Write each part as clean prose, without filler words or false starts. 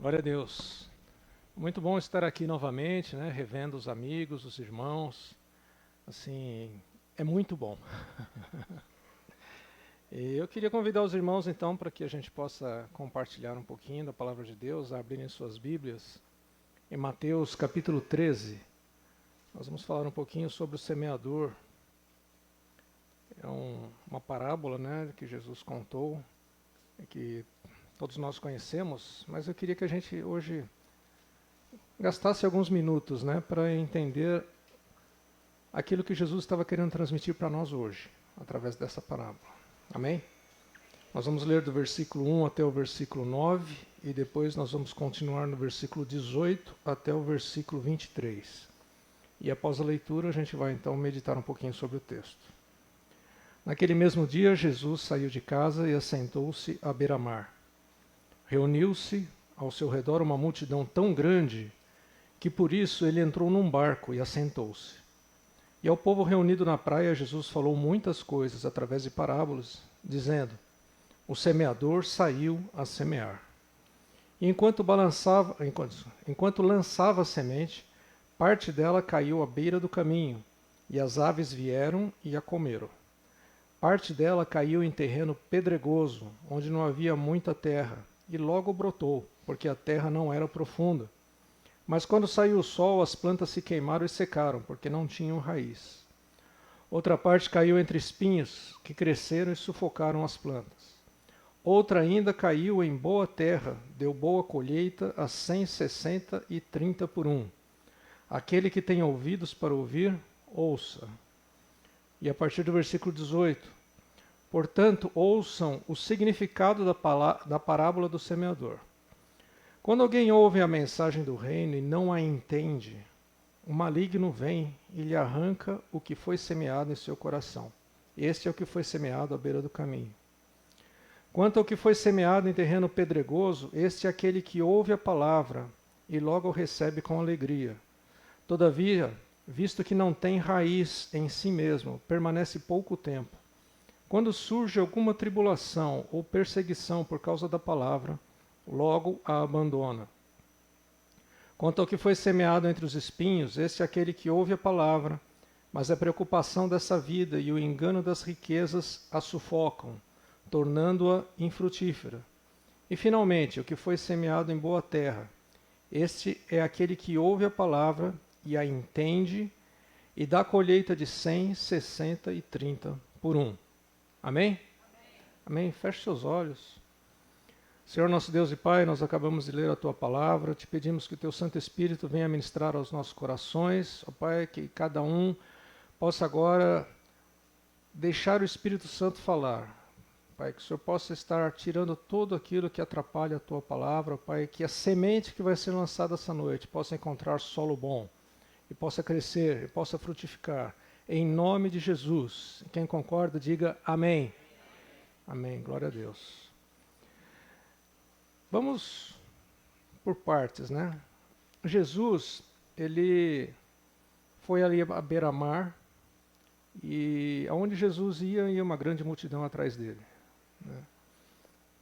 Glória a Deus. Muito bom estar aqui novamente, né? Revendo os amigos, os irmãos. Assim, é muito bom. E eu queria convidar os irmãos então para que a gente possa compartilhar um pouquinho da palavra de Deus, abrirem suas Bíblias. Em Mateus capítulo 13, nós vamos falar um pouquinho sobre o semeador. É uma parábola, né, que Jesus contou, que todos nós conhecemos, mas eu queria que a gente hoje gastasse alguns minutos, né, para entender aquilo que Jesus estava querendo transmitir para nós hoje, através dessa parábola. Amém? Nós vamos ler do versículo 1 até o versículo 9 e depois nós vamos continuar no versículo 18 até o versículo 23. E após a leitura a gente vai então meditar um pouquinho sobre o texto. Naquele mesmo dia Jesus saiu de casa e assentou-se à beira-mar. Reuniu-se ao seu redor uma multidão tão grande que por isso ele entrou num barco e assentou-se. E ao povo reunido na praia, Jesus falou muitas coisas através de parábolas, dizendo: o semeador saiu a semear. E enquanto lançava a semente, parte dela caiu à beira do caminho, e as aves vieram e a comeram. Parte dela caiu em terreno pedregoso, onde não havia muita terra, e logo brotou, porque a terra não era profunda. Mas quando saiu o sol, as plantas se queimaram e secaram, porque não tinham raiz. Outra parte caiu entre espinhos, que cresceram e sufocaram as plantas. Outra ainda caiu em boa terra, deu boa colheita a 100, 60 e 30 por um. Aquele que tem ouvidos para ouvir, ouça. E a partir do versículo 18: portanto, ouçam o significado da parábola do semeador. Quando alguém ouve a mensagem do reino e não a entende, o maligno vem e lhe arranca o que foi semeado em seu coração. Este é o que foi semeado à beira do caminho. Quanto ao que foi semeado em terreno pedregoso, este é aquele que ouve a palavra e logo o recebe com alegria. Todavia, visto que não tem raiz em si mesmo, permanece pouco tempo. Quando surge alguma tribulação ou perseguição por causa da palavra, logo a abandona. Quanto ao que foi semeado entre os espinhos, este é aquele que ouve a palavra, mas a preocupação dessa vida e o engano das riquezas a sufocam, tornando-a infrutífera. E finalmente, o que foi semeado em boa terra, este é aquele que ouve a palavra e a entende e dá colheita de 100, 60 e 30 por um. Amém? Amém. Feche seus olhos. Senhor nosso Deus e Pai, nós acabamos de ler a Tua Palavra, te pedimos que o Teu Santo Espírito venha ministrar aos nossos corações, ó Pai, que cada um possa agora deixar o Espírito Santo falar. Pai, que o Senhor possa estar tirando tudo aquilo que atrapalha a Tua Palavra, Pai, que a semente que vai ser lançada essa noite possa encontrar solo bom, e possa crescer, e possa frutificar, em nome de Jesus. Quem concorda, diga amém. Amém, glória a Deus. Vamos por partes, né? Jesus, ele foi ali à beira-mar e aonde Jesus ia uma grande multidão atrás dele, né?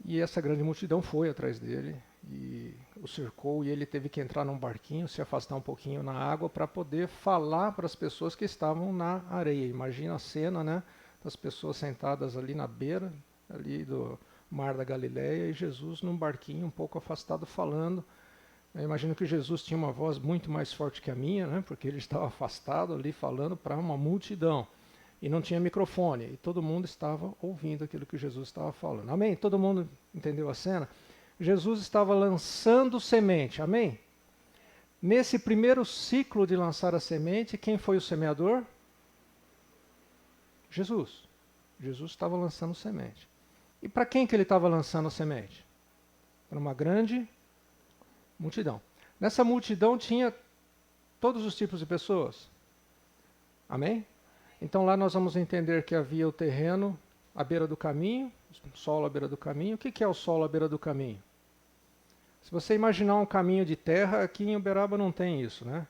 E essa grande multidão foi atrás dele e o cercou e ele teve que entrar num barquinho, se afastar um pouquinho na água para poder falar para as pessoas que estavam na areia. Imagina a cena, né? Das pessoas sentadas ali na beira, ali do Mar da Galileia, e Jesus num barquinho um pouco afastado falando. Eu imagino que Jesus tinha uma voz muito mais forte que a minha, né? Porque ele estava afastado ali falando para uma multidão. E não tinha microfone, e todo mundo estava ouvindo aquilo que Jesus estava falando. Amém? Todo mundo entendeu a cena? Jesus estava lançando semente, amém? Nesse primeiro ciclo de lançar a semente, quem foi o semeador? Jesus. Jesus estava lançando semente. E para quem que ele estava lançando a semente? Para uma grande multidão. Nessa multidão tinha todos os tipos de pessoas. Amém? Então lá nós vamos entender que havia o terreno à beira do caminho, solo à beira do caminho. O que é o solo à beira do caminho? Se você imaginar um caminho de terra, aqui em Uberaba não tem isso, né?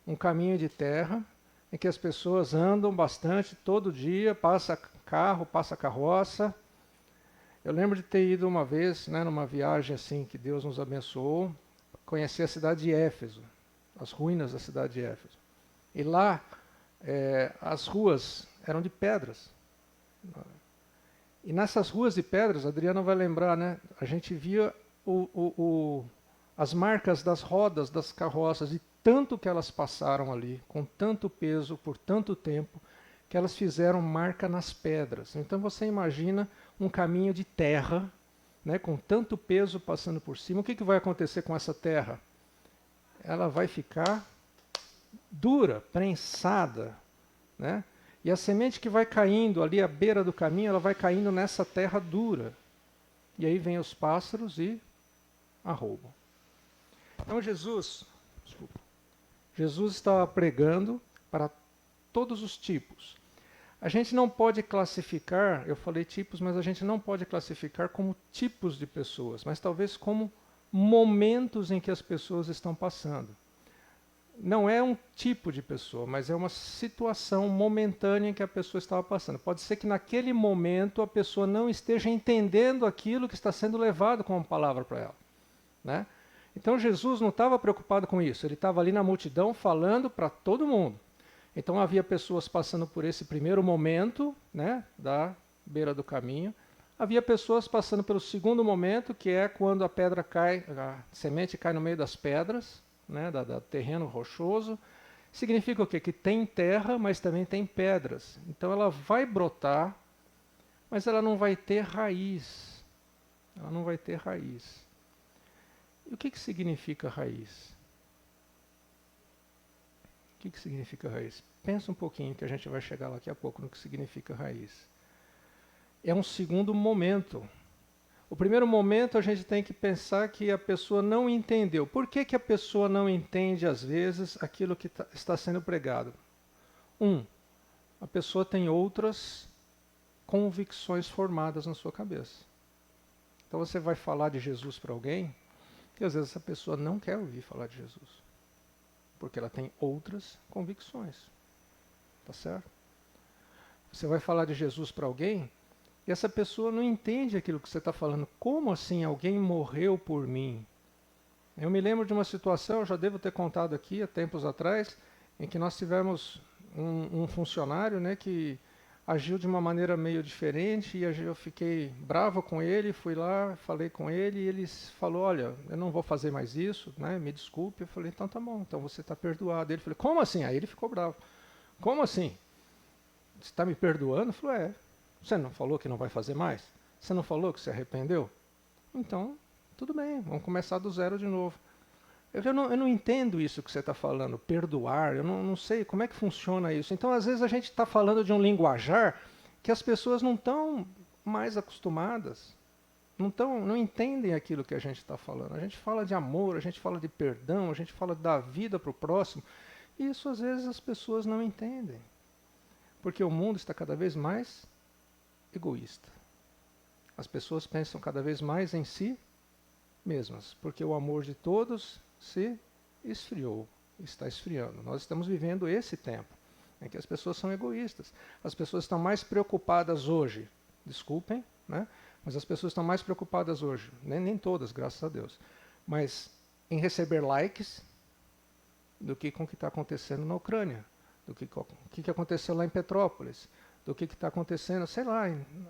Um caminho de terra em que as pessoas andam bastante todo dia, passa carro, passa carroça. Eu lembro de ter ido uma vez, né, numa viagem assim que Deus nos abençoou, conhecer a cidade de Éfeso, as ruínas da cidade de Éfeso. E lá, as ruas eram de pedras. E nessas ruas de pedras, a Adriana vai lembrar, né? A gente via as marcas das rodas das carroças, de tanto que elas passaram ali, com tanto peso, por tanto tempo, que elas fizeram marca nas pedras. Então você imagina um caminho de terra, né, com tanto peso passando por cima. O que vai acontecer com essa terra? Ela vai ficar dura, prensada, né? E a semente que vai caindo ali à beira do caminho, ela vai caindo nessa terra dura. E aí vem os pássaros e a roubam. Então Jesus estava pregando para todos os tipos. A gente não pode classificar, eu falei tipos, mas a gente não pode classificar como tipos de pessoas, mas talvez como momentos em que as pessoas estão passando. Não é um tipo de pessoa, mas é uma situação momentânea em que a pessoa estava passando. Pode ser que naquele momento a pessoa não esteja entendendo aquilo que está sendo levado como palavra para ela, né? Então Jesus não estava preocupado com isso, ele estava ali na multidão falando para todo mundo. Então havia pessoas passando por esse primeiro momento, né, da beira do caminho. Havia pessoas passando pelo segundo momento, que é quando a pedra cai, a semente cai no meio das pedras, né, do terreno rochoso. Significa o quê? Que tem terra, mas também tem pedras. Então ela vai brotar, mas ela não vai ter raiz. Ela não vai ter raiz. E o que significa raiz? O que significa raiz? Pensa um pouquinho, que a gente vai chegar lá daqui a pouco no que significa raiz. É um segundo momento. O primeiro momento a gente tem que pensar que a pessoa não entendeu. Por que a pessoa não entende, às vezes, aquilo que está sendo pregado? A pessoa tem outras convicções formadas na sua cabeça. Então você vai falar de Jesus para alguém, e às vezes essa pessoa não quer ouvir falar de Jesus. Porque ela tem outras convicções. Tá certo? Você vai falar de Jesus para alguém e essa pessoa não entende aquilo que você está falando. Como assim alguém morreu por mim? Eu me lembro de uma situação, eu já devo ter contado aqui há tempos atrás, em que nós tivemos um funcionário, né, que agiu de uma maneira meio diferente e eu fiquei bravo com ele, fui lá, falei com ele e ele falou, olha, eu não vou fazer mais isso, né, me desculpe. Eu falei, então tá bom, então você está perdoado. Ele falou, como assim? Aí ele ficou bravo. Como assim? Você está me perdoando? Eu falei, você não falou que não vai fazer mais? Você não falou que se arrependeu? Então, tudo bem, vamos começar do zero de novo. Eu não entendo isso que você está falando, perdoar, eu não sei como é que funciona isso. Então, às vezes, a gente está falando de um linguajar que as pessoas não estão mais acostumadas, não entendem aquilo que a gente está falando. A gente fala de amor, a gente fala de perdão, a gente fala da vida para o próximo, e isso, às vezes, as pessoas não entendem. Porque o mundo está cada vez mais egoísta. As pessoas pensam cada vez mais em si mesmas, porque o amor de todos se esfriou, está esfriando. Nós estamos vivendo esse tempo em que as pessoas são egoístas. As pessoas estão mais preocupadas hoje, desculpem, né? Mas as pessoas estão mais preocupadas hoje, nem todas, graças a Deus, mas em receber likes do que com o que está acontecendo na Ucrânia, do que aconteceu lá em Petrópolis, do que está acontecendo, sei lá,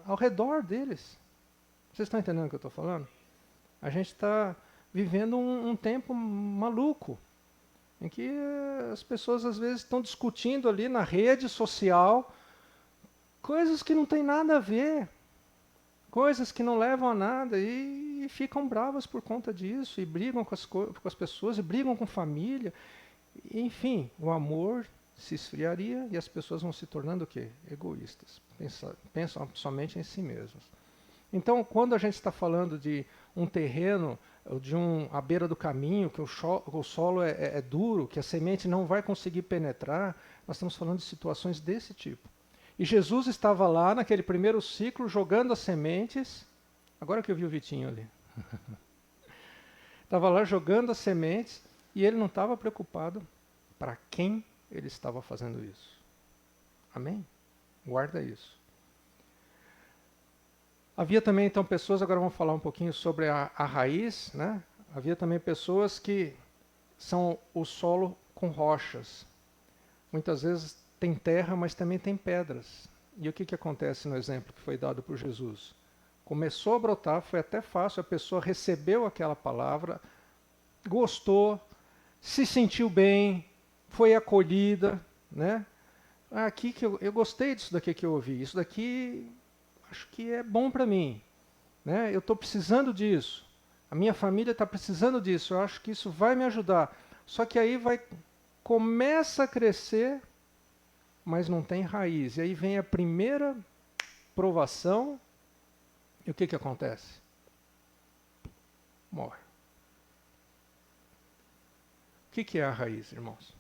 ao redor deles. Vocês estão entendendo o que eu estou falando? A gente está vivendo um tempo maluco, em que as pessoas às vezes estão discutindo ali na rede social coisas que não tem nada a ver, coisas que não levam a nada e ficam bravas por conta disso, e brigam com as pessoas, e brigam com família. Enfim, o amor se esfriaria e as pessoas vão se tornando o quê? Egoístas, pensam somente em si mesmas. Então, quando a gente está falando de um terreno, à beira do caminho, que o solo é duro, que a semente não vai conseguir penetrar, nós estamos falando de situações desse tipo. E Jesus estava lá naquele primeiro ciclo, jogando as sementes. Agora que eu vi o Vitinho ali. Estava lá jogando as sementes e ele não estava preocupado para quem ele estava fazendo isso. Amém? Guarda isso. Havia também, então, pessoas, agora vamos falar um pouquinho sobre a raiz, né? Havia também pessoas que são o solo com rochas. Muitas vezes tem terra, mas também tem pedras. E o que acontece no exemplo que foi dado por Jesus? Começou a brotar, foi até fácil, a pessoa recebeu aquela palavra, gostou, se sentiu bem, foi acolhida, né? Aqui que eu gostei disso daqui que eu ouvi, isso daqui acho que é bom para mim, né? Eu estou precisando disso, a minha família está precisando disso, eu acho que isso vai me ajudar. Só que aí começa a crescer, mas não tem raiz. E aí vem a primeira provação, e o que acontece? Morre. O que é a raiz, irmãos?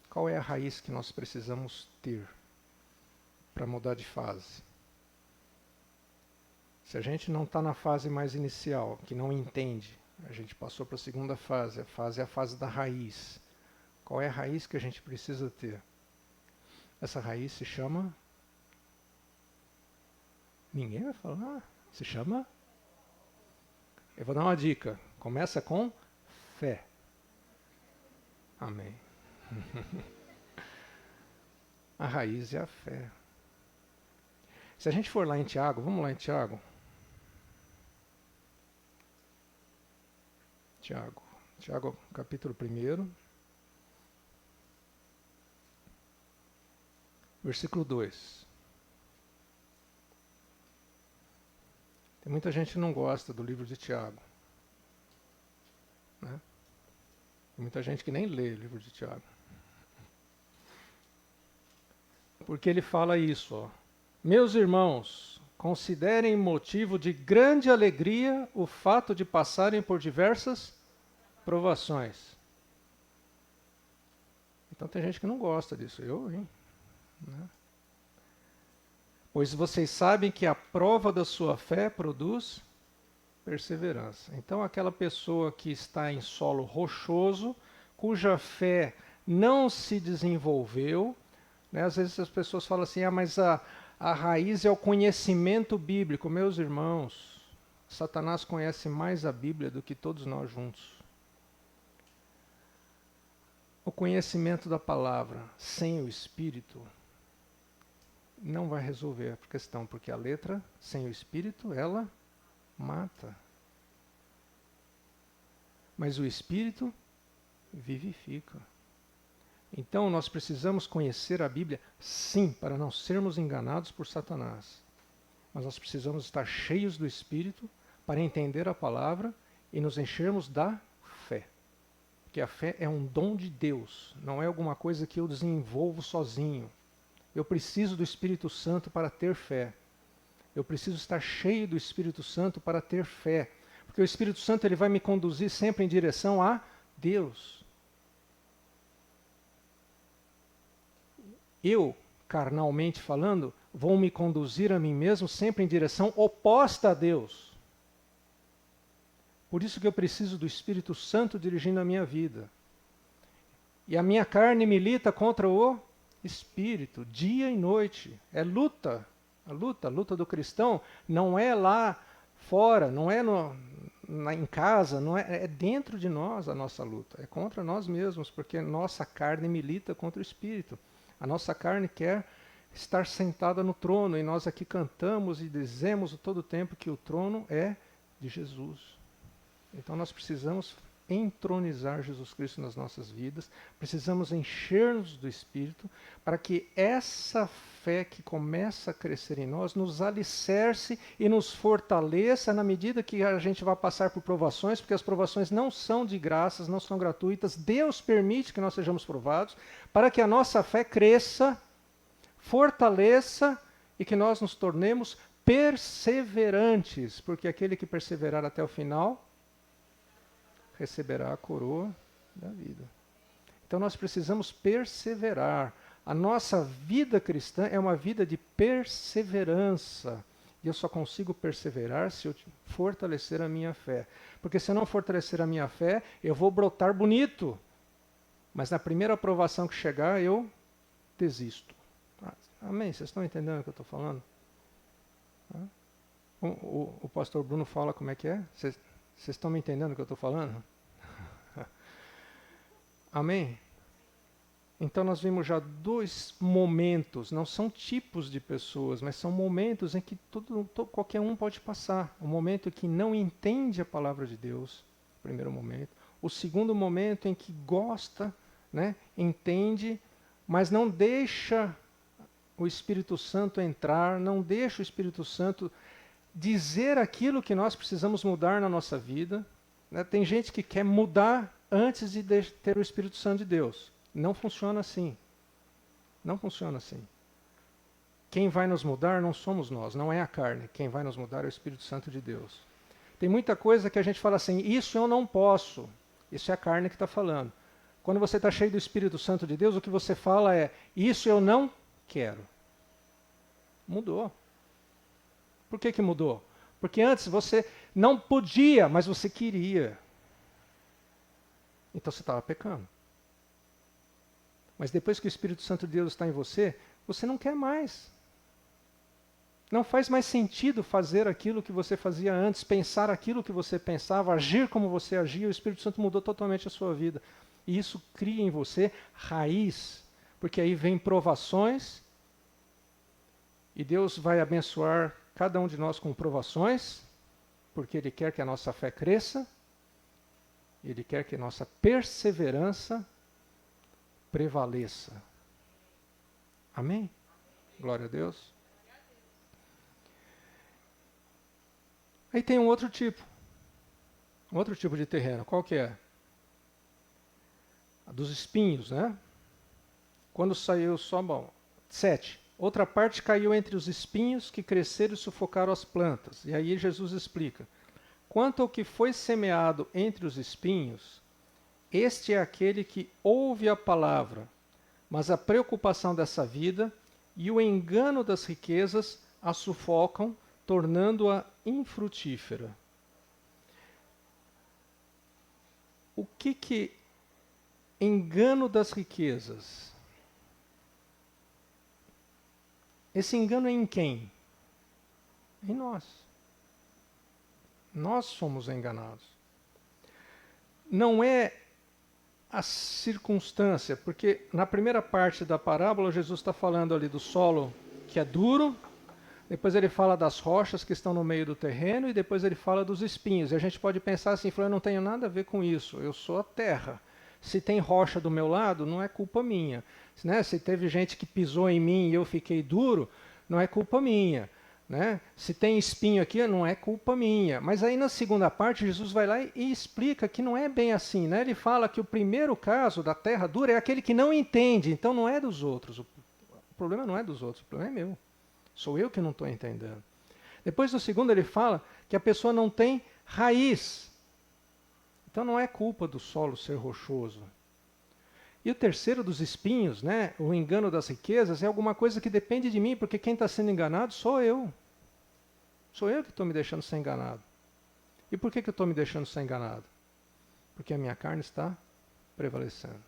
Qual é a raiz que nós precisamos ter para mudar de fase? Se a gente não está na fase mais inicial, que não entende, a gente passou para a segunda fase, é a fase da raiz. Qual é a raiz que a gente precisa ter? Essa raiz se chama... Ninguém vai falar. Se chama... Eu vou dar uma dica. Começa com fé. Amém. A raiz é a fé. Se a gente for lá em Tiago, vamos lá em Tiago. Tiago, capítulo 1, versículo 2. Tem muita gente que não gosta do livro de Tiago, né? Tem muita gente que nem lê o livro de Tiago. Porque ele fala isso, ó. Meus irmãos, considerem motivo de grande alegria o fato de passarem por diversas provações. Então tem gente que não gosta disso, hein? Né? Pois vocês sabem que a prova da sua fé produz perseverança. Então aquela pessoa que está em solo rochoso, cuja fé não se desenvolveu, né? Às vezes as pessoas falam assim, mas a raiz é o conhecimento bíblico. Meus irmãos, Satanás conhece mais a Bíblia do que todos nós juntos. O conhecimento da palavra sem o Espírito não vai resolver a questão, porque a letra sem o Espírito, ela mata. Mas o Espírito vivifica. Então nós precisamos conhecer a Bíblia, sim, para não sermos enganados por Satanás. Mas nós precisamos estar cheios do Espírito para entender a palavra e nos enchermos da fé. Porque a fé é um dom de Deus, não é alguma coisa que eu desenvolvo sozinho. Eu preciso do Espírito Santo para ter fé. Eu preciso estar cheio do Espírito Santo para ter fé. Porque o Espírito Santo ele vai me conduzir sempre em direção a Deus. Eu, carnalmente falando, vou me conduzir a mim mesmo sempre em direção oposta a Deus. Por isso que eu preciso do Espírito Santo dirigindo a minha vida. E a minha carne milita contra o Espírito, dia e noite. É luta. A luta do cristão não é lá fora, não é em casa, não é dentro de nós a nossa luta. É contra nós mesmos, porque nossa carne milita contra o Espírito. A nossa carne quer estar sentada no trono, e nós aqui cantamos e dizemos todo o tempo que o trono é de Jesus. Então nós precisamos entronizar Jesus Cristo nas nossas vidas, precisamos encher-nos do Espírito, para que essa fé que começa a crescer em nós, nos alicerce e nos fortaleça na medida que a gente vai passar por provações, porque as provações não são de graças, não são gratuitas, Deus permite que nós sejamos provados, para que a nossa fé cresça, fortaleça e que nós nos tornemos perseverantes, porque aquele que perseverar até o final receberá a coroa da vida. Então nós precisamos perseverar. A nossa vida cristã é uma vida de perseverança. E eu só consigo perseverar se eu fortalecer a minha fé. Porque se eu não fortalecer a minha fé, eu vou brotar bonito. Mas na primeira aprovação que chegar, eu desisto. Amém? Vocês estão entendendo o que eu estou falando? O pastor Bruno fala como é que é? Vocês estão me entendendo o que eu estou falando? Amém? Então nós vimos já dois momentos, não são tipos de pessoas, mas são momentos em que qualquer um pode passar. O momento em que não entende a palavra de Deus, primeiro momento. O segundo momento em que gosta, né, entende, mas não deixa o Espírito Santo entrar, não deixa o Espírito Santo dizer aquilo que nós precisamos mudar na nossa vida. Né? Tem gente que quer mudar antes de ter o Espírito Santo de Deus. Não funciona assim. Não funciona assim. Quem vai nos mudar não somos nós, não é a carne. Quem vai nos mudar é o Espírito Santo de Deus. Tem muita coisa que a gente fala assim, isso eu não posso. Isso é a carne que está falando. Quando você está cheio do Espírito Santo de Deus, o que você fala é, isso eu não quero. Mudou. Por que mudou? Porque antes você não podia, mas você queria. Então você estava pecando. Mas depois que o Espírito Santo de Deus está em você, você não quer mais. Não faz mais sentido fazer aquilo que você fazia antes, pensar aquilo que você pensava, agir como você agia. O Espírito Santo mudou totalmente a sua vida. E isso cria em você raiz, porque aí vem provações, e Deus vai abençoar cada um de nós com provações, porque Ele quer que a nossa fé cresça, Ele quer que a nossa perseverança prevaleça. Amém? Glória a Deus. Aí tem um outro tipo de terreno. Qual que é? A dos espinhos, né? Quando saiu só, 7. Outra parte caiu entre os espinhos que cresceram e sufocaram as plantas. E aí Jesus explica. Quanto ao que foi semeado entre os espinhos, este é aquele que ouve a palavra, mas a preocupação dessa vida e o engano das riquezas a sufocam, tornando-a infrutífera. O que engano das riquezas? Esse engano é em quem? Em nós. Nós somos enganados. Não é a circunstância, porque na primeira parte da parábola Jesus está falando ali do solo que é duro, depois ele fala das rochas que estão no meio do terreno e depois ele fala dos espinhos. E a gente pode pensar assim, eu não tenho nada a ver com isso, eu sou a terra. Se tem rocha do meu lado, não é culpa minha. Né? Se teve gente que pisou em mim e eu fiquei duro, não é culpa minha. Né? Se tem espinho aqui, não é culpa minha. Mas aí na segunda parte, Jesus vai lá e explica que não é bem assim. Né? Ele fala que o primeiro caso da terra dura é aquele que não entende, então não é dos outros. O problema não é dos outros, o problema é meu. Sou eu que não estou entendendo. Depois do segundo ele fala que a pessoa não tem raiz. Então não é culpa do solo ser rochoso. E o terceiro dos espinhos, né, o engano das riquezas, é alguma coisa que depende de mim, porque quem está sendo enganado sou eu. Sou eu que estou me deixando ser enganado. E por que eu estou me deixando ser enganado? Porque a minha carne está prevalecendo.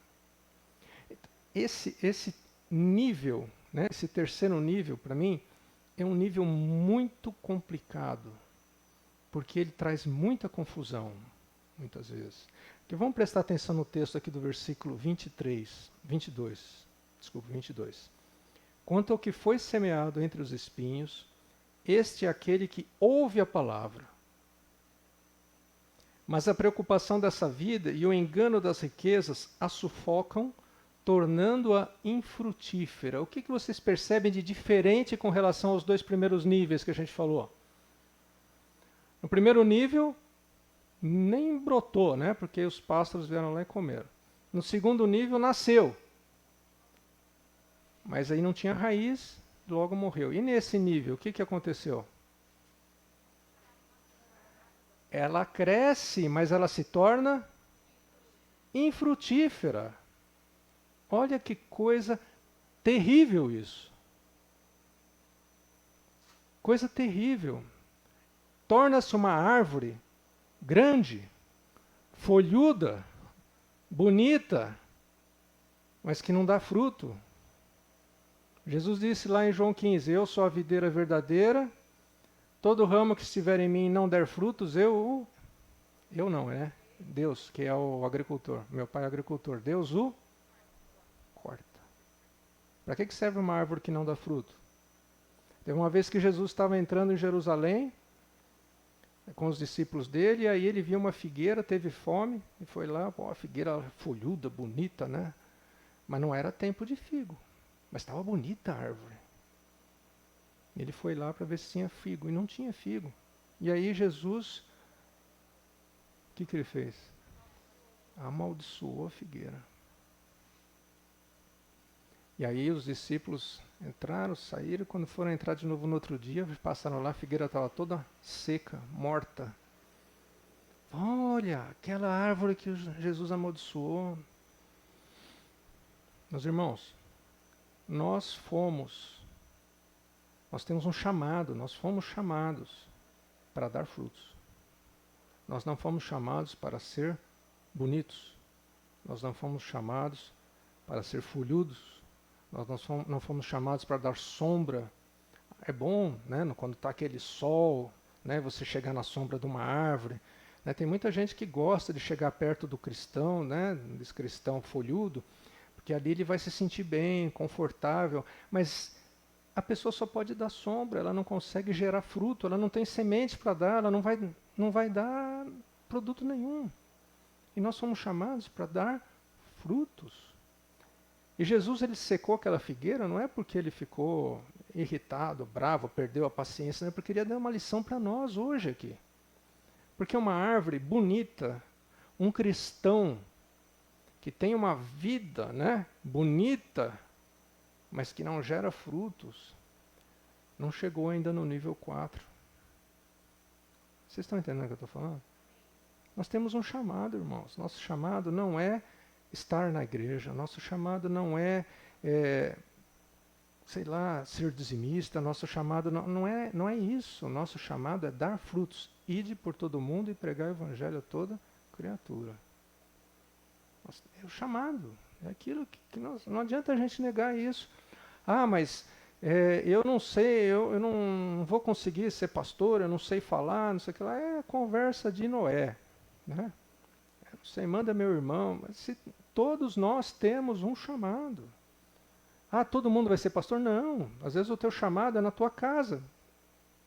Esse nível, né, esse terceiro nível, para mim, é um nível muito complicado, porque ele traz muita confusão, muitas vezes. Porque vamos prestar atenção no texto aqui do versículo 22. Quanto ao que foi semeado entre os espinhos, este é aquele que ouve a palavra. Mas a preocupação dessa vida e o engano das riquezas a sufocam, tornando-a infrutífera. O que vocês percebem de diferente com relação aos dois primeiros níveis que a gente falou? No primeiro nível, nem brotou, né? Porque os pássaros vieram lá e comeram. No segundo nível, nasceu. Mas aí não tinha raiz, logo morreu. E nesse nível, o que aconteceu? Ela cresce, mas ela se torna infrutífera. Olha que coisa terrível isso. Coisa terrível. Torna-se uma árvore grande, folhuda, bonita, mas que não dá fruto. Jesus disse lá em João 15, eu sou a videira verdadeira, todo ramo que estiver em mim e não der frutos, eu o Eu não, né? Deus, que é o agricultor. Meu pai é agricultor. Deus o corta. Para que serve uma árvore que não dá fruto? Teve uma vez que Jesus estava entrando em Jerusalém com os discípulos dele, e aí ele viu uma figueira, teve fome, e foi lá, pô, a figueira folhuda, bonita, né? Mas não era tempo de figo. Mas estava bonita a árvore. Ele foi lá para ver se tinha figo, e não tinha figo. E aí Jesus, o que ele fez? Amaldiçoou a figueira. E aí os discípulos entraram, saíram, quando foram entrar de novo no outro dia, passaram lá, a figueira estava toda seca, morta. Olha, aquela árvore que Jesus amaldiçoou. Meus irmãos, nós temos um chamado, nós fomos chamados para dar frutos. Nós não fomos chamados para ser bonitos. Nós não fomos chamados para ser folhudos. Nós não fomos chamados para dar sombra. É bom, né, quando está aquele sol, né, você chegar na sombra de uma árvore. Né, tem muita gente que gosta de chegar perto do cristão, né, desse cristão folhudo, porque ali ele vai se sentir bem, confortável. Mas a pessoa só pode dar sombra, ela não consegue gerar fruto, ela não tem semente para dar, ela não vai dar produto nenhum. E nós somos chamados para dar frutos. E Jesus, ele secou aquela figueira, não é porque ele ficou irritado, bravo, perdeu a paciência, não é porque ele ia dar uma lição para nós hoje aqui. Porque uma árvore bonita, um cristão que tem uma vida, né, bonita, mas que não gera frutos, não chegou ainda no nível 4. Vocês estão entendendo o que eu estou falando? Nós temos um chamado, irmãos. Nosso chamado não é estar na igreja. Nosso chamado não é, sei lá, ser dizimista. Nosso chamado não é isso. Nosso chamado é dar frutos. Ide por todo mundo e pregar o evangelho a toda criatura. É o chamado. É aquilo que não adianta a gente negar isso. Ah, mas eu não sei, eu não vou conseguir ser pastor, eu não sei falar, não sei o que lá. É conversa de Noé. Né? Você manda meu irmão, mas todos nós temos um chamado. Ah, todo mundo vai ser pastor? Não. Às vezes o teu chamado é na tua casa,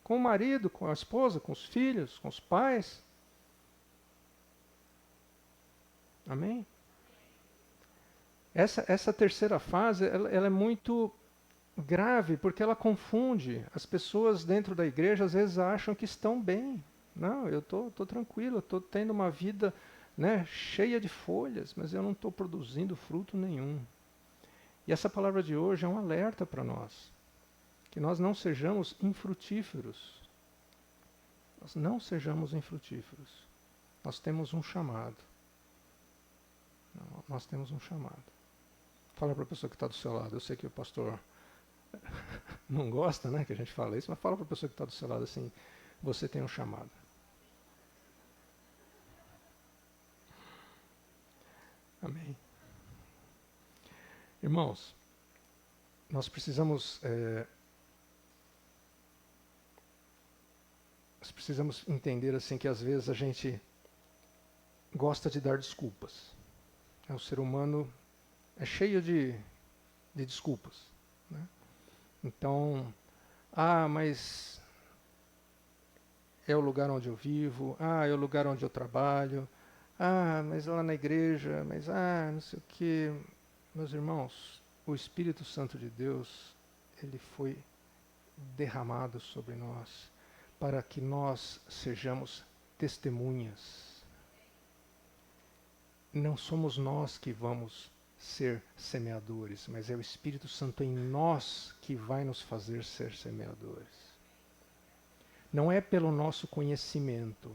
com o marido, com a esposa, com os filhos, com os pais. Amém? Essa terceira fase, ela é muito grave, porque ela confunde. As pessoas dentro da igreja às vezes acham que estão bem. Não, eu estou tranquilo, eu estou tendo uma vida, né, cheia de folhas, mas eu não estou produzindo fruto nenhum. E essa palavra de hoje é um alerta para nós, que nós não sejamos infrutíferos. Nós não sejamos infrutíferos. Nós temos um chamado. Nós temos um chamado. Fala para a pessoa que está do seu lado. Eu sei que o pastor não gosta, né, que a gente fala isso, mas fala para a pessoa que está do seu lado assim, você tem um chamado. Amém. Irmãos, nós precisamos entender assim que às vezes a gente gosta de dar desculpas. O ser humano é cheio de desculpas. Né? Então, mas é o lugar onde eu vivo, é o lugar onde eu trabalho, mas lá na igreja, mas não sei o quê. Meus irmãos, o Espírito Santo de Deus, ele foi derramado sobre nós para que nós sejamos testemunhas. Não somos nós que vamos ser semeadores, mas é o Espírito Santo em nós que vai nos fazer ser semeadores. Não é pelo nosso conhecimento,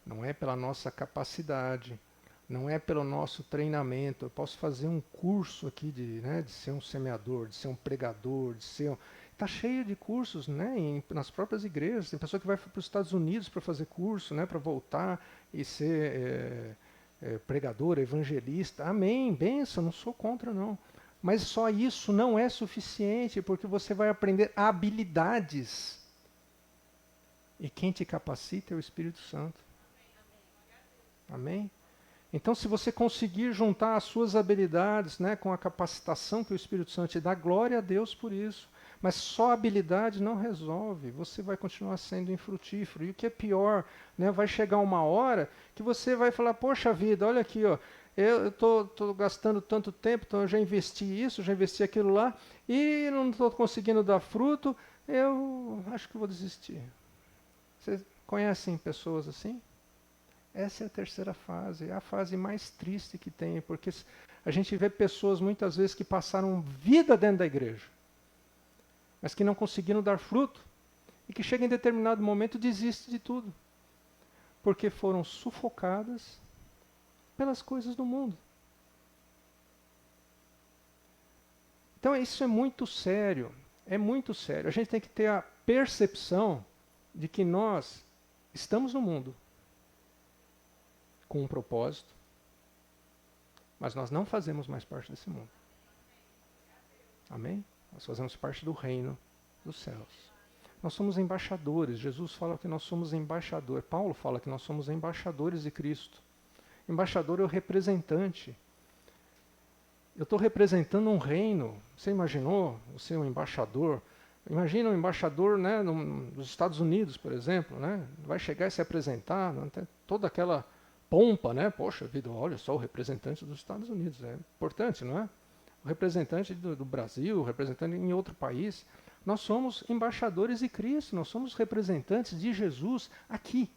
não é pela nossa capacidade, não é pelo nosso treinamento. Eu posso fazer um curso aqui de ser um semeador, de ser um pregador, de ser Está cheio de cursos, né, nas próprias igrejas. Tem pessoa que vai para os Estados Unidos para fazer curso, né, para voltar e ser pregador, evangelista. Amém, benção, não sou contra não. Mas só isso não é suficiente, porque você vai aprender habilidades. E quem te capacita é o Espírito Santo. Amém? Então, se você conseguir juntar as suas habilidades, né, com a capacitação que o Espírito Santo te dá, glória a Deus por isso. Mas só habilidade não resolve. Você vai continuar sendo infrutífero. E o que é pior, né, vai chegar uma hora que você vai falar, poxa vida, olha aqui, ó, eu estou gastando tanto tempo, então eu já investi isso, já investi aquilo lá, e não estou conseguindo dar fruto, eu acho que vou desistir. Vocês conhecem pessoas assim? Essa é a terceira fase, é a fase mais triste que tem, porque a gente vê pessoas muitas vezes que passaram vida dentro da igreja, mas que não conseguiram dar fruto, e que chega em determinado momento e desiste de tudo, porque foram sufocadas pelas coisas do mundo. Então isso é muito sério, é muito sério. A gente tem que ter a percepção de que nós estamos no mundo, com um propósito, mas nós não fazemos mais parte desse mundo. Amém? Nós fazemos parte do reino dos céus. Nós somos embaixadores. Jesus fala que nós somos embaixadores. Paulo fala que nós somos embaixadores de Cristo. Embaixador é o representante. Eu estou representando um reino. Você imaginou você um embaixador? Imagina um embaixador, né, nos Estados Unidos, por exemplo, né, vai chegar e se apresentar, né, toda aquela pompa, né? Poxa vida, olha só o representante dos Estados Unidos. É importante, não é? O representante do Brasil, o representante em outro país. Nós somos embaixadores de Cristo, nós somos representantes de Jesus aqui.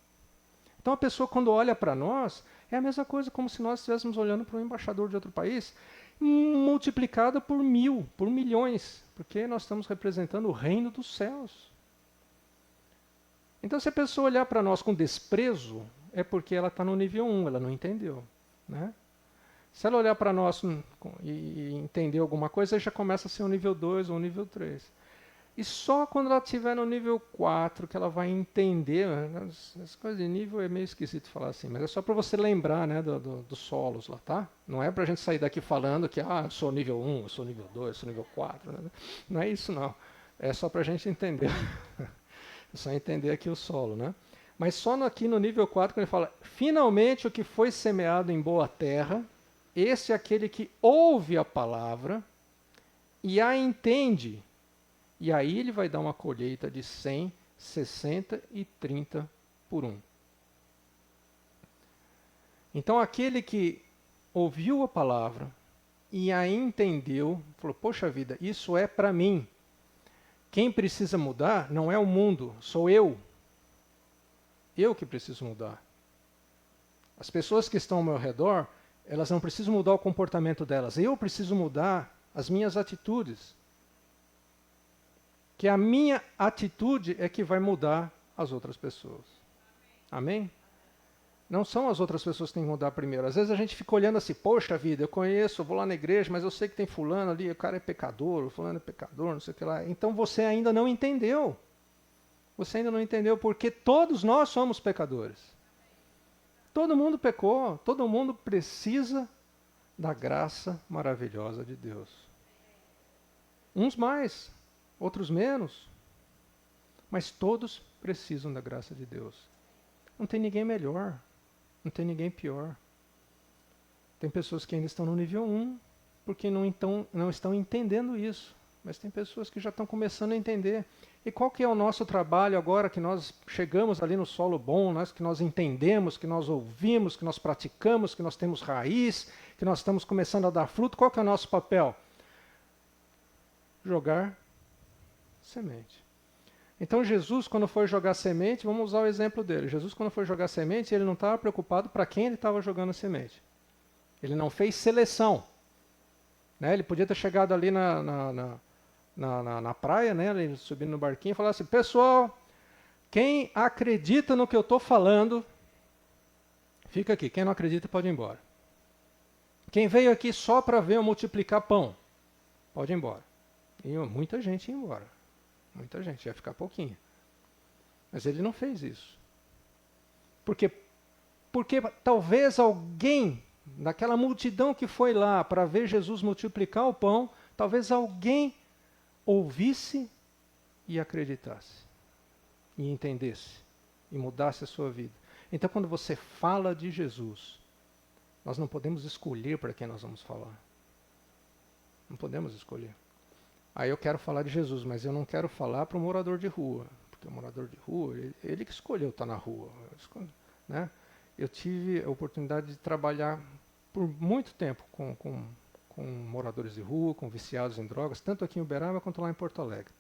Então a pessoa quando olha para nós, é a mesma coisa como se nós estivéssemos olhando para um embaixador de outro país, multiplicado por 1000, por milhões, porque nós estamos representando o reino dos céus. Então se a pessoa olhar para nós com desprezo, é porque ela está no nível 1, ela não entendeu. Né? Se ela olhar para nós e entender alguma coisa, aí já começa a ser um nível 2 ou um nível 3. E só quando ela estiver no nível 4 que ela vai entender. As coisas de nível é meio esquisito falar assim, mas é só para você lembrar, né, dos solos lá, tá? Não é para a gente sair daqui falando que eu sou nível 1, eu sou nível 2, eu sou nível 4. Né? Não é isso não. É só para a gente entender. É só entender aqui o solo, né? Mas só aqui no nível 4, quando ele fala, finalmente o que foi semeado em boa terra, esse é aquele que ouve a palavra e a entende. E aí ele vai dar uma colheita de 100, 60 e 30 por 1. Então aquele que ouviu a palavra e a entendeu, falou, poxa vida, isso é para mim. Quem precisa mudar não é o mundo, sou eu. Eu que preciso mudar. As pessoas que estão ao meu redor, elas não precisam mudar o comportamento delas. Eu preciso mudar as minhas atitudes. Que a minha atitude é que vai mudar as outras pessoas. Amém? Não são as outras pessoas que têm que mudar primeiro. Às vezes a gente fica olhando assim, poxa vida, eu conheço, eu vou lá na igreja, mas eu sei que tem fulano ali, o cara é pecador, o fulano é pecador, não sei o que lá. Então você ainda não entendeu. Você ainda não entendeu porque todos nós somos pecadores. Todo mundo pecou, todo mundo precisa da graça maravilhosa de Deus. Uns mais, outros menos, mas todos precisam da graça de Deus. Não tem ninguém melhor, não tem ninguém pior. Tem pessoas que ainda estão no nível 1, porque não estão entendendo isso. Mas tem pessoas que já estão começando a entender. E qual que é o nosso trabalho agora que nós chegamos ali no solo bom, que nós entendemos, que nós ouvimos, que nós praticamos, que nós temos raiz, que nós estamos começando a dar fruto? Qual que é o nosso papel? Jogar semente. Então Jesus, quando foi jogar semente, vamos usar o exemplo dele. Jesus, quando foi jogar semente, ele não estava preocupado para quem ele estava jogando a semente. Ele não fez seleção. Né? Ele podia ter chegado ali na praia, né, ele subindo no barquinho e falar assim, pessoal, quem acredita no que eu estou falando, fica aqui. Quem não acredita pode ir embora. Quem veio aqui só para ver eu multiplicar pão, pode ir embora. E muita gente ia embora. Muita gente, ia ficar pouquinho. Mas ele não fez isso. Porque talvez alguém, daquela multidão que foi lá para ver Jesus multiplicar o pão, talvez alguém ouvisse e acreditasse, e entendesse, e mudasse a sua vida. Então, quando você fala de Jesus, nós não podemos escolher para quem nós vamos falar. Não podemos escolher. Aí eu quero falar de Jesus, mas eu não quero falar para o morador de rua. Porque o morador de rua, ele que escolheu estar na rua. Né? Eu tive a oportunidade de trabalhar por muito tempo com moradores de rua, com viciados em drogas, tanto aqui em Uberaba quanto lá em Porto Alegre.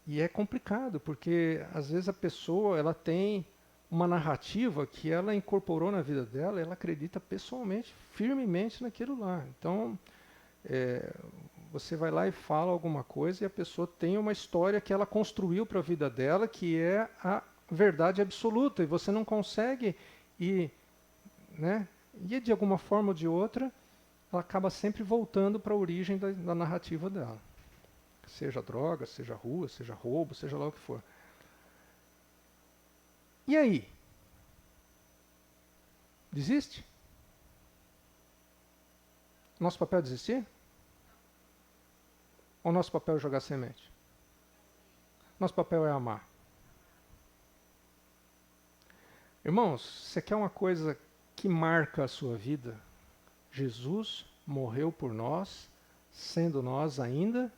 E é complicado, porque às vezes a pessoa ela tem uma narrativa que ela incorporou na vida dela, ela acredita pessoalmente, firmemente naquilo lá. Então, você vai lá e fala alguma coisa e a pessoa tem uma história que ela construiu para a vida dela, que é a verdade absoluta, e você não consegue ir, né? E de alguma forma ou de outra, ela acaba sempre voltando para a origem da narrativa dela. Seja droga, seja rua, seja roubo, seja lá o que for. E aí? Desiste? Nosso papel é desistir? Ou nosso papel é jogar semente? Nosso papel é amar. Irmãos, você quer uma coisa que marca a sua vida? Jesus morreu por nós, sendo nós ainda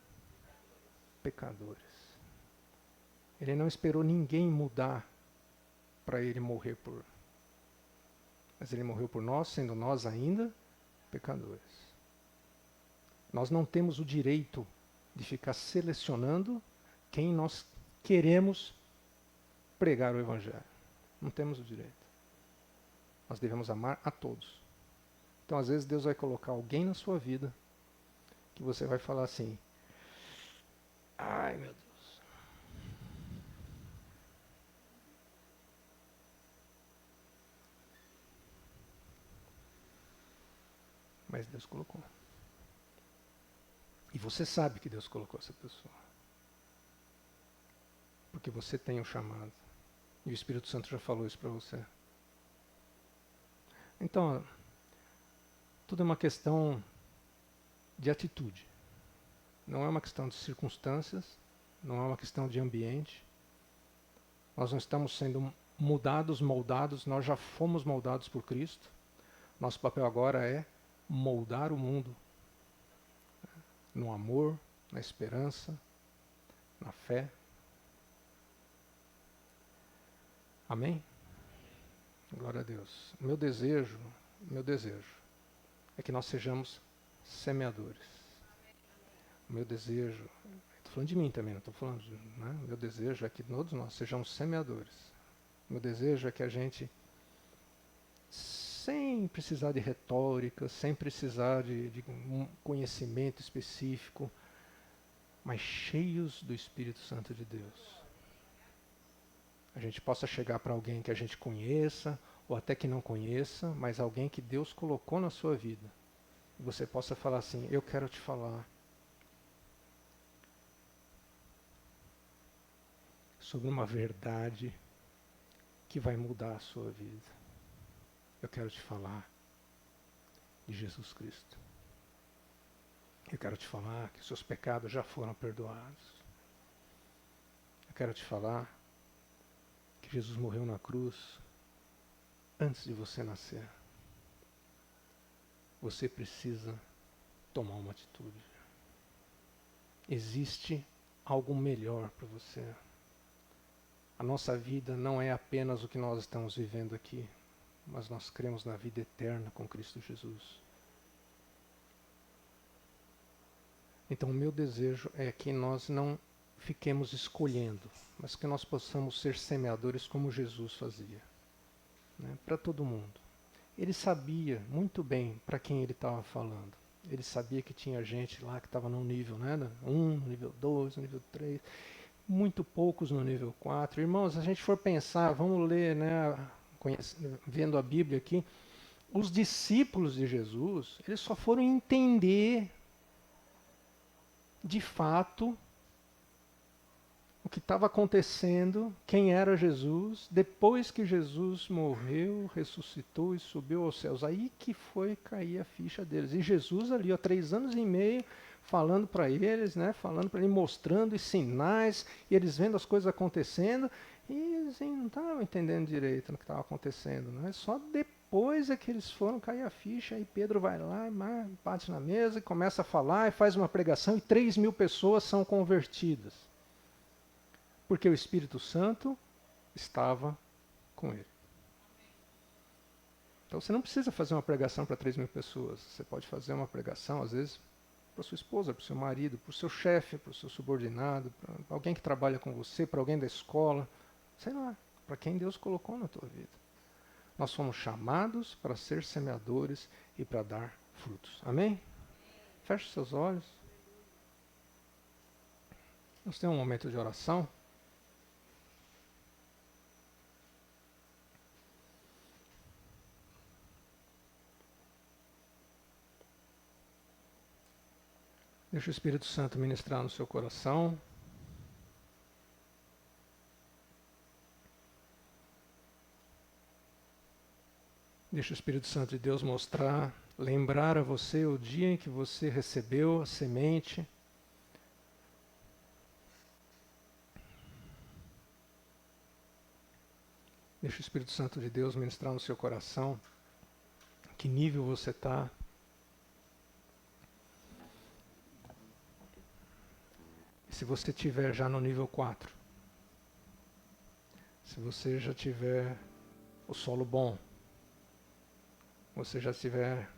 pecadores. Ele não esperou ninguém mudar para ele morrer por. Mas ele morreu por nós, sendo nós ainda pecadores. Nós não temos o direito de ficar selecionando quem nós queremos pregar o Evangelho. Não temos o direito. Nós devemos amar a todos. Então, às vezes, Deus vai colocar alguém na sua vida que você vai falar assim: ai, meu Deus. Mas Deus colocou. E você sabe que Deus colocou essa pessoa. Porque você tem um chamado. E o Espírito Santo já falou isso para você. Então, tudo é uma questão de atitude. Não é uma questão de circunstâncias, não é uma questão de ambiente. Nós não estamos sendo mudados, moldados, nós já fomos moldados por Cristo. Nosso papel agora é moldar o mundo no amor, na esperança, na fé. Amém? Glória a Deus. Meu desejo é que nós sejamos semeadores. O meu desejo, estou falando de mim também, não estou falando né? Meu desejo é que todos nós sejamos semeadores. Meu desejo é que a gente, sem precisar de retórica, sem precisar de um conhecimento específico, mas cheios do Espírito Santo de Deus. A gente possa chegar para alguém que a gente conheça, ou até que não conheça, mas alguém que Deus colocou na sua vida. E você possa falar assim: eu quero te falar sobre uma verdade que vai mudar a sua vida. Eu quero te falar de Jesus Cristo. Eu quero te falar que seus pecados já foram perdoados. Eu quero te falar que Jesus morreu na cruz antes de você nascer. Você precisa tomar uma atitude. Existe algo melhor para você. A nossa vida não é apenas o que nós estamos vivendo aqui, mas nós cremos na vida eterna com Cristo Jesus. Então o meu desejo é que nós não fiquemos escolhendo, mas que nós possamos ser semeadores como Jesus fazia, né? Para todo mundo. Ele sabia muito bem para quem ele estava falando. Ele sabia que tinha gente lá que estava no nível 1, no nível 2, no nível 3, muito poucos no nível 4. Irmãos, se a gente for pensar, vamos ler, né, vendo a Bíblia aqui, os discípulos de Jesus, eles só foram entender de fato o que estava acontecendo, quem era Jesus, depois que Jesus morreu, ressuscitou e subiu aos céus. Aí que foi cair a ficha deles. E Jesus ali, 3 anos e meio, falando para eles, né, falando para eles, mostrando os sinais, e eles vendo as coisas acontecendo, E assim, não estavam entendendo direito no que estava acontecendo. Não é só depois é que eles foram cair a ficha, aí Pedro vai lá, bate na mesa e começa a falar e faz uma pregação e 3.000 pessoas são convertidas. Porque o Espírito Santo estava com ele. Então você não precisa fazer uma pregação para 3.000 pessoas. Você pode fazer uma pregação, às vezes, para sua esposa, para o seu marido, para o seu chefe, para o seu subordinado, para alguém que trabalha com você, para alguém da escola, sei lá, para quem Deus colocou na tua vida. Nós somos chamados para ser semeadores e para dar frutos. Amém? Feche seus olhos. Nós temos um momento de oração. Deixa o Espírito Santo ministrar no seu coração. Deixa o Espírito Santo de Deus mostrar, lembrar a você o dia em que você recebeu a semente. Deixa o Espírito Santo de Deus ministrar no seu coração. Que nível você está. Se você estiver já no nível 4, se você já tiver o solo bom, você já estiver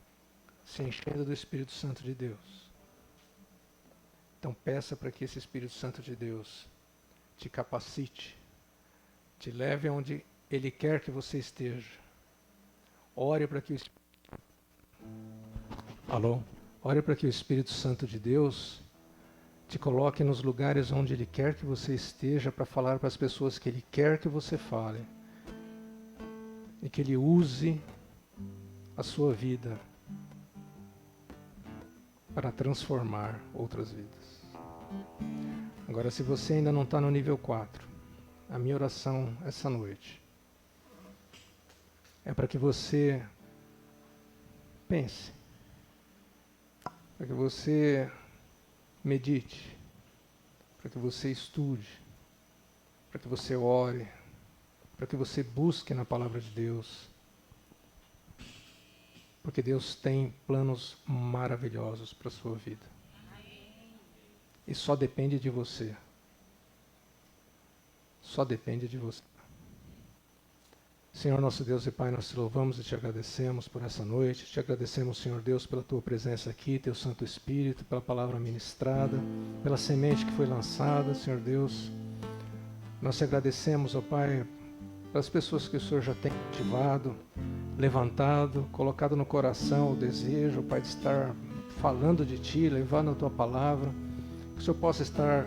se enchendo do Espírito Santo de Deus, então peça para que esse Espírito Santo de Deus te capacite, te leve aonde Ele quer que você esteja. Ore para que o Ore para que o Espírito Santo de Deus te coloque nos lugares onde Ele quer que você esteja para falar para as pessoas que Ele quer que você fale. E que Ele use a sua vida para transformar outras vidas. Agora, se você ainda não está no nível 4, a minha oração essa noite é para que você pense, para que você medite, para que você estude, para que você ore, para que você busque na palavra de Deus. Porque Deus tem planos maravilhosos para a sua vida. E só depende de você. Só depende de você. Senhor nosso Deus e Pai, nós te louvamos e te agradecemos por essa noite. Te agradecemos, Senhor Deus, pela tua presença aqui, teu Santo Espírito, pela palavra ministrada, pela semente que foi lançada, Senhor Deus. Nós te agradecemos, ó Pai, pelas pessoas que o Senhor já tem cultivado, levantado, colocado no coração o desejo, Pai, de estar falando de Ti, levando a Tua palavra. Que o Senhor possa estar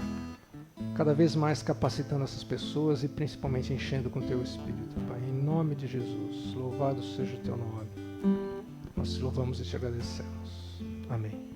cada vez mais capacitando essas pessoas e principalmente enchendo com Teu Espírito, Pai. Em nome de Jesus, louvado seja o Teu nome. Nós te louvamos e te agradecemos. Amém.